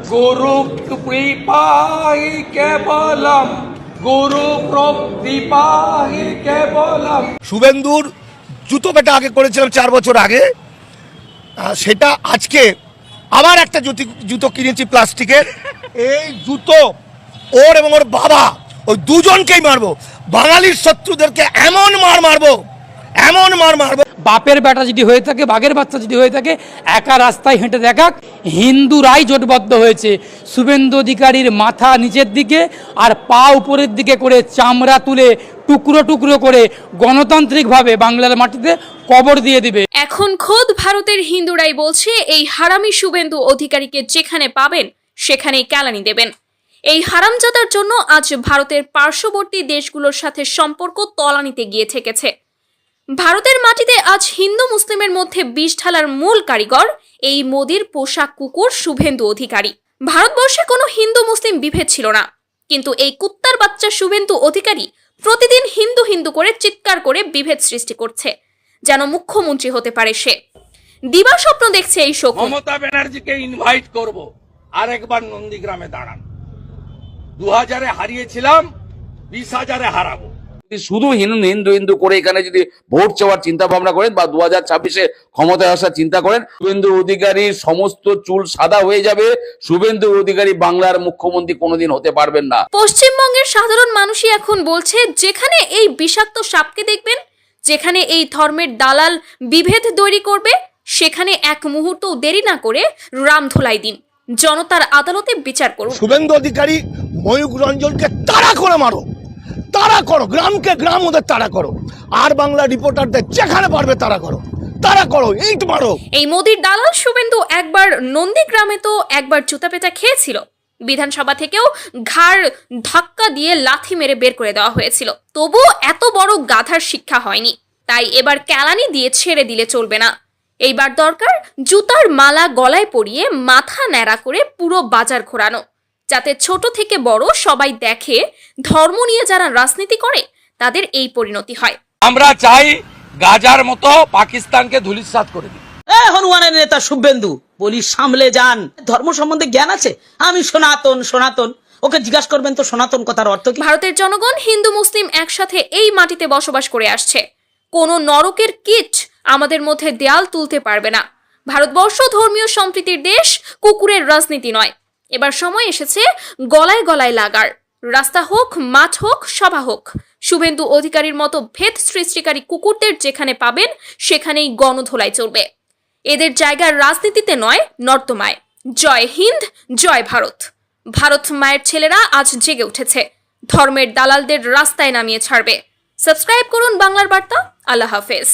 गुरु कृपाहि केवलम गुरु कृपाहि केवलम। শুভেন্দুর জুতো পেটা আগে করেছিলাম 4 বছর আগে, সেটা আজকে আবার একটা জুতো কিনেছি প্লাস্টিকের। এই জুতো ওর এবং ওর বাবা ওই দুজনকেই মারবো, বাঙালির শত্রুদেরকে এমন মার মারবো, এমন মার মারবো। বাপের বেটা যদি হয়ে থাকে, বাঘের বাচ্চা যদি হয়ে থাকে, একা রাস্তায় হেঁটে দেখাক। হিন্দুরাই জোটবদ্ধ হয়েছে শুভেন্দু অধিকারীর মাথা নিচের দিকে আর পা উপরের দিকে করে চামড়া তুলে টুকরো টুকরো করে গণতান্ত্রিকভাবে বাংলার মাটিতে কবর দিয়ে দিবে। এখন খোদ ভারতের হিন্দুরাই বলছে এই হারামি শুভেন্দু অধিকারীকে যেখানে পাবেন সেখানেই কেলানি দেবেন। এই হারামজাদার জন্য আজ ভারতের পার্শ্ববর্তী দেশগুলোর সাথে সম্পর্ক তলানিতে গিয়ে ঠেকেছে। ভারতের মাটিতে আজ হিন্দু মুসলিমের মধ্যে বিষ ঢালার মূল কারিগর এই মোদির পোশাক কুকুর শুভেন্দু অধিকারী। ভারতবর্ষে কোনো হিন্দু মুসলিম বিভেদ ছিল না, কিন্তু এই কুত্তার বাচ্চা শুভেন্দু অধিকারী প্রতিদিন হিন্দু হিন্দু করে চিৎকার করে বিভেদ সৃষ্টি করছে, যেন মুখ্যমন্ত্রী হতে পারে সে। দিবা স্বপ্ন দেখছে এই শকুন। মমতা ব্যানার্জিকে ইনভাইট করব আরেকবার নন্দীগ্রামে দাঁড়ান। 2000-এ হারিয়েছিলাম, 20,000-এ হারাবো। শুধু হিন্দু করে এখানে যদি ভোট চাওয়ার চিন্তা ভাবনা করেন বা 2026-এ ক্ষমতায় আসার চিন্তা করেন, শুভেন্দু অধিকারীর সমস্ত চুল সাদা হয়ে যাবে। শুভেন্দু অধিকারী বাংলার মুখ্যমন্ত্রী কোনোদিন হতে পারবেন না। পশ্চিমবঙ্গের সাধারণ মানুষই এখন বলছে, যেখানে এই বিষাক্ত সাপকে দেখবেন, যেখানে এই ধর্মের দালাল বিভেদ তৈরি করবে, সেখানে এক মুহূর্ত দেরি না করে রামধোলাই দিন, জনতার আদালতে বিচার করুন। শুভেন্দু অধিকারী ময়ূক রঞ্জনকে তাড়া করে মারো, তাড়া করো, গ্রামকে গ্রাম ওদের তাড়া করো, আর বাংলা রিপোর্টারদের যেখানে পারবে তাড়া করো, তাড়া করো, ইট মারো। এই মোদির দালাল শুভেন্দু একবার নন্দীগ্রামে তো একবার জুতা পেটা খেয়েছিল, বিধানসভা থেকেও ঘাড় ধাক্কা দিয়ে লাথি মেরে বের করে দেওয়া হয়েছিল, তবুও এত বড় গাধার শিক্ষা হয়নি। তাই এবার কেলানি দিয়ে ছেড়ে দিলে চলবে না। এইবার দরকার জুতার মালা গলায় পরিয়ে মাথা ন্যাড়া করে পুরো বাজার ঘোরানো, যাতে ছোট থেকে বড় সবাই দেখে ধর্ম নিয়ে যারা রাজনীতি করে তাদের এই পরিণতি হয়। আমরা চাই গাজার মতো পাকিস্তানকে ধূলিসাৎ করে দিই। হনুমানের নেতা শুভেন্দু বলি সামলে যান। ধর্ম সম্বন্ধে জ্ঞান আছে? আমি সনাতন, ওকে জিজ্ঞাসা করবেন তো সনাতন কথার অর্থ কি। ভারতের জনগণ হিন্দু মুসলিম একসাথে এই মাটিতে বসবাস করে আসছে। কোনো নরকের কীট আমাদের মধ্যে দেয়াল তুলতে পারবে না। ভারতবর্ষ ধর্মীয় সম্প্রীতির দেশ, কুকুরের রাজনীতি নয়। এবার সময় এসেছে গলায় গলায় লাগার। রাস্তা হোক, মাঠ হোক, সভা হোক, শুভেন্দু অধিকারীর মতো ভেদ সৃষ্টিকারী কুকুরদের যেখানে পাবেন সেখানেই গণধোলাই চলবে। এদের জায়গার রাজনীতিতে নয়, নর্দমায়। জয় হিন্দ, জয় ভারত। ভারত মায়ের ছেলেরা আজ জেগে উঠেছে, ধর্মের দালালদের রাস্তায় নামিয়ে ছাড়বে। সাবস্ক্রাইব করুন বাংলার বার্তা। আল্লাহ হাফেজ।